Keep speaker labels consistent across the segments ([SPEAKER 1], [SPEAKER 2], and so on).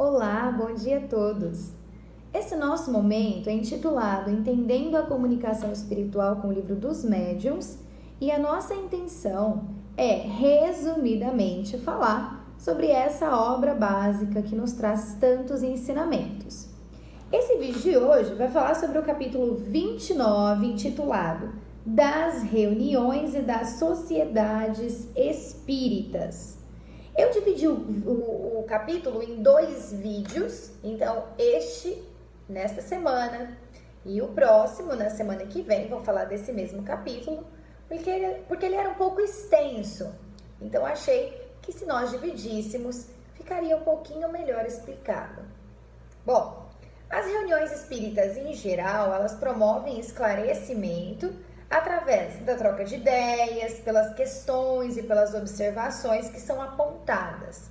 [SPEAKER 1] Olá, bom dia a todos! Esse nosso momento é intitulado Entendendo a Comunicação Espiritual com o Livro dos Médiuns e a nossa intenção é, resumidamente, falar sobre essa obra básica que nos traz tantos ensinamentos. Esse vídeo de hoje vai falar sobre o capítulo 29, intitulado Das Reuniões e das Sociedades Espíritas. Eu dividi o capítulo em 2 vídeos, então nesta semana e o próximo, na semana que vem, vou falar desse mesmo capítulo, porque ele era um pouco extenso, então achei que se nós dividíssemos, ficaria um pouquinho melhor explicado. Bom, as reuniões espíritas em geral, elas promovem esclarecimento através da troca de ideias, pelas questões e pelas observações que são apontadas.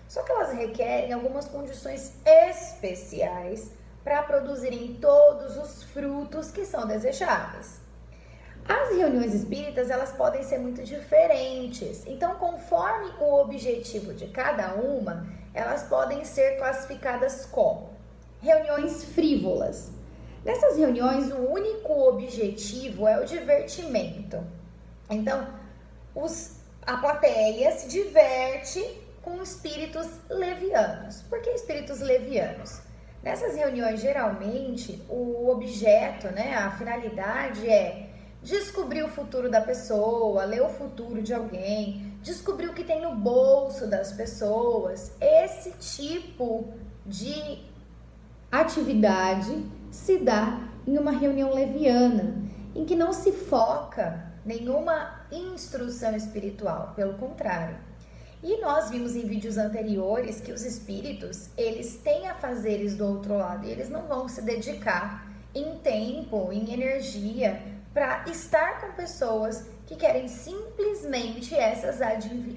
[SPEAKER 1] Só que elas requerem algumas condições especiais para produzirem todos os frutos que são desejáveis. As reuniões espíritas, elas podem ser muito diferentes, então conforme o objetivo de cada uma, elas podem ser classificadas como reuniões frívolas. Nessas reuniões, o único objetivo é o divertimento. Então, a plateia se diverte com espíritos levianos. Por que espíritos levianos? Nessas reuniões, geralmente, o objeto, a finalidade é descobrir o futuro da pessoa, ler o futuro de alguém, descobrir o que tem no bolso das pessoas. Esse tipo de atividade se dá em uma reunião leviana, em que não se foca nenhuma instrução espiritual, pelo contrário. E nós vimos em vídeos anteriores que os espíritos, eles têm afazeres do outro lado e eles não vão se dedicar em tempo, em energia, para estar com pessoas que querem simplesmente essas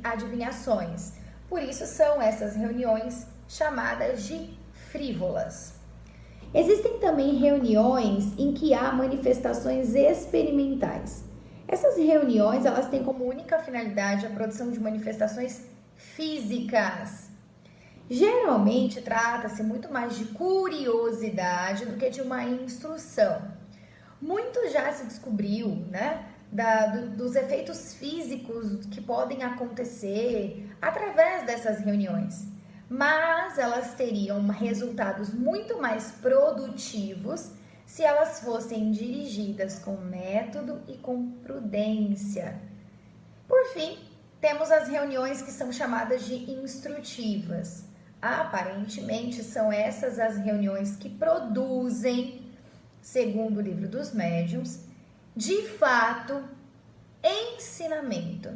[SPEAKER 1] adivinhações. Por isso são essas reuniões chamadas de frívolas. Existem também reuniões em que há manifestações experimentais. Essas reuniões, elas têm como única finalidade a produção de manifestações físicas. Geralmente, trata-se muito mais de curiosidade do que de uma instrução. Muito já se descobriu, dos efeitos físicos que podem acontecer através dessas reuniões. Mas elas teriam resultados muito mais produtivos se elas fossem dirigidas com método e com prudência. Por fim, temos as reuniões que são chamadas de instrutivas. Aparentemente, são essas as reuniões que produzem, segundo o Livro dos Médiuns, de fato, ensinamento.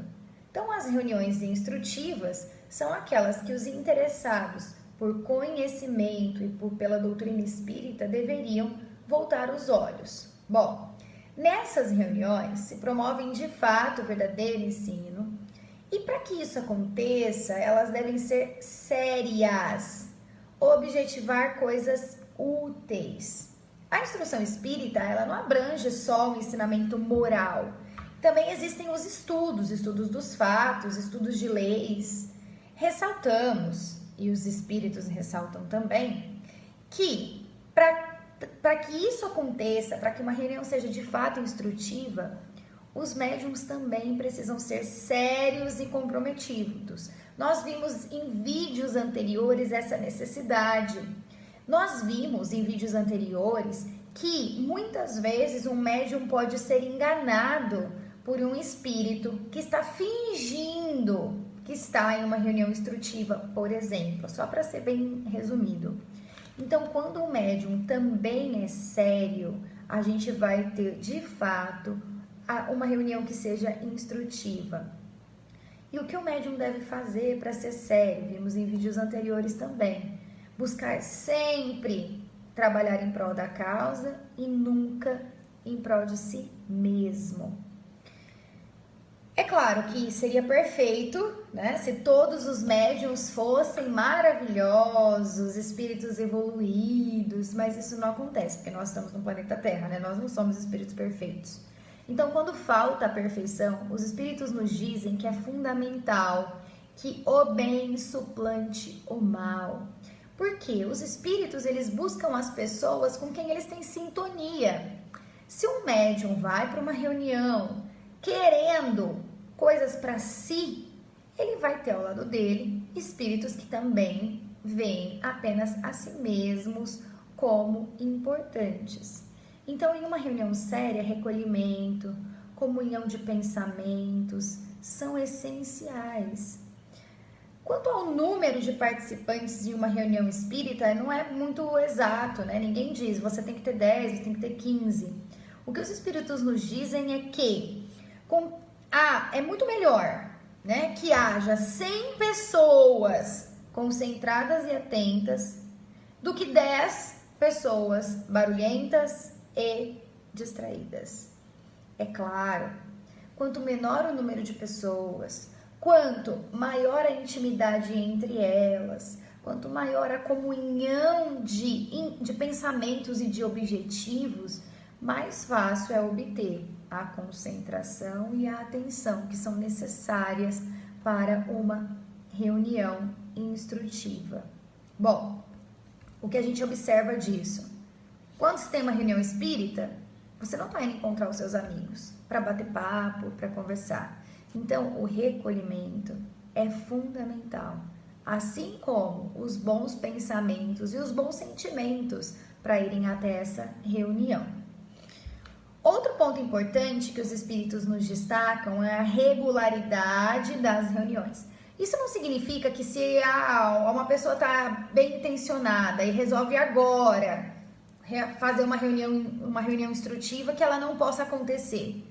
[SPEAKER 1] Então, as reuniões instrutivas são aquelas que os interessados por conhecimento e pela doutrina espírita deveriam voltar os olhos. Bom, nessas reuniões se promovem de fato o verdadeiro ensino e para que isso aconteça, elas devem ser sérias, objetivar coisas úteis. A instrução espírita, ela não abrange só o ensinamento moral. Também existem os estudos dos fatos, estudos de leis. Ressaltamos, e os espíritos ressaltam também, que para que isso aconteça, para que uma reunião seja de fato instrutiva, os médiuns também precisam ser sérios e comprometidos. Nós vimos em vídeos anteriores essa necessidade. Nós vimos em vídeos anteriores que muitas vezes um médium pode ser enganado por um espírito que está fingindo que está em uma reunião instrutiva, por exemplo, só para ser bem resumido. Então, quando o médium também é sério, a gente vai ter, de fato, uma reunião que seja instrutiva. E o que o médium deve fazer para ser sério? Vimos em vídeos anteriores também. Buscar sempre trabalhar em prol da causa e nunca em prol de si mesmo. É claro que seria perfeito, se todos os médiuns fossem maravilhosos, espíritos evoluídos, mas isso não acontece, porque nós estamos no planeta Terra, Nós não somos espíritos perfeitos. Então, quando falta a perfeição, os espíritos nos dizem que é fundamental que o bem suplante o mal. Porque os espíritos, eles buscam as pessoas com quem eles têm sintonia. Se um médium vai para uma reunião querendo coisas para si, ele vai ter ao lado dele espíritos que também veem apenas a si mesmos como importantes. Então, em uma reunião séria, recolhimento, comunhão de pensamentos são essenciais. Quanto ao número de participantes de uma reunião espírita, não é muito exato, né? Ninguém diz, você tem que ter 10, você tem que ter 15. O que os espíritos nos dizem é que é muito melhor, né, que haja 100 pessoas concentradas e atentas do que 10 pessoas barulhentas e distraídas. É claro, quanto menor o número de pessoas, quanto maior a intimidade entre elas, quanto maior a comunhão de pensamentos e de objetivos, mais fácil é obter a concentração e a atenção que são necessárias para uma reunião instrutiva. Bom, o que a gente observa disso? Quando você tem uma reunião espírita, você não está indo encontrar os seus amigos para bater papo, para conversar. Então, o recolhimento é fundamental, assim como os bons pensamentos e os bons sentimentos para irem até essa reunião. Outro ponto importante que os espíritos nos destacam é a regularidade das reuniões. Isso não significa que se uma pessoa está bem intencionada e resolve agora fazer uma reunião instrutiva, que ela não possa acontecer.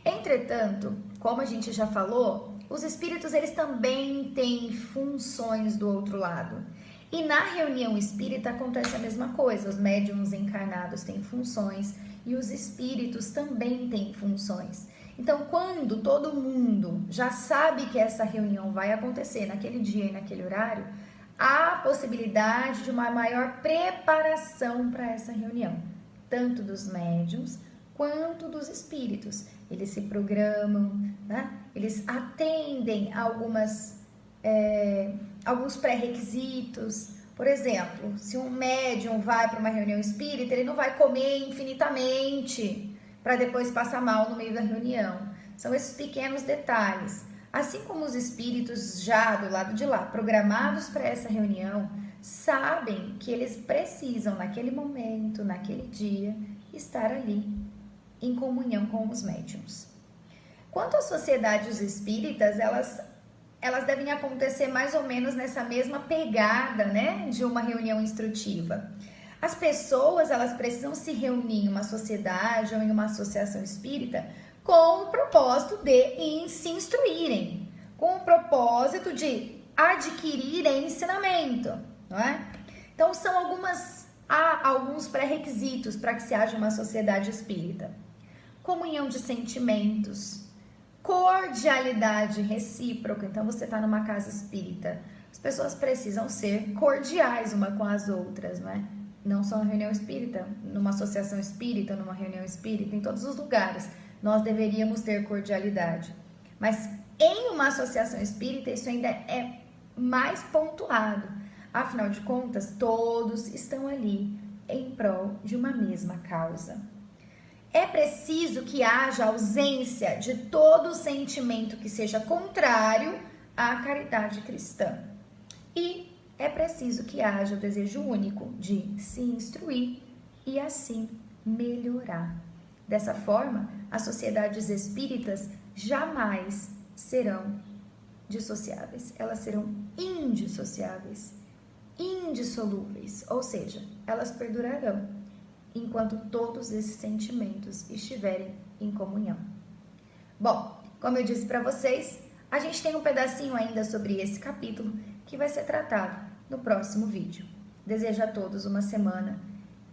[SPEAKER 1] Entretanto, como a gente já falou, os espíritos eles também têm funções do outro lado. E na reunião espírita acontece a mesma coisa, os médiuns encarnados têm funções e os espíritos também têm funções. Então, quando todo mundo já sabe que essa reunião vai acontecer naquele dia e naquele horário, há possibilidade de uma maior preparação para essa reunião, tanto dos médiuns quanto dos espíritos. Eles se programam, né? Eles atendem a alguns pré-requisitos. Por exemplo, se um médium vai para uma reunião espírita, ele não vai comer infinitamente para depois passar mal no meio da reunião. São esses pequenos detalhes. Assim como os espíritos já do lado de lá, programados para essa reunião, sabem que eles precisam, naquele momento, naquele dia, estar ali em comunhão com os médiuns. Quanto às sociedades espíritas, elas devem acontecer mais ou menos nessa mesma pegada, né, de uma reunião instrutiva. As pessoas, elas precisam se reunir em uma sociedade ou em uma associação espírita com o propósito de se instruírem, com o propósito de adquirirem ensinamento, não é? Então, há alguns pré-requisitos para que se haja uma sociedade espírita. Comunhão de sentimentos, cordialidade recíproca. Então, você está numa casa espírita, as pessoas precisam ser cordiais uma com as outras, não é? Não só na reunião espírita, numa associação espírita, numa reunião espírita, em todos os lugares, nós deveríamos ter cordialidade. Mas em uma associação espírita, isso ainda é mais pontuado. Afinal de contas, todos estão ali em prol de uma mesma causa. É preciso que haja ausência de todo sentimento que seja contrário à caridade cristã. E é preciso que haja o desejo único de se instruir e assim melhorar. Dessa forma, as sociedades espíritas jamais serão dissociáveis, elas serão indissociáveis, indissolúveis, ou seja, elas perdurarão enquanto todos esses sentimentos estiverem em comunhão. Bom, como eu disse para vocês, a gente tem um pedacinho ainda sobre esse capítulo que vai ser tratado no próximo vídeo. Desejo a todos uma semana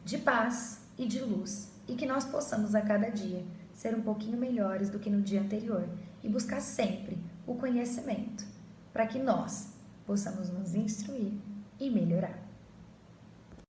[SPEAKER 1] de paz e de luz e que nós possamos a cada dia ser um pouquinho melhores do que no dia anterior e buscar sempre o conhecimento para que nós possamos nos instruir e melhorar.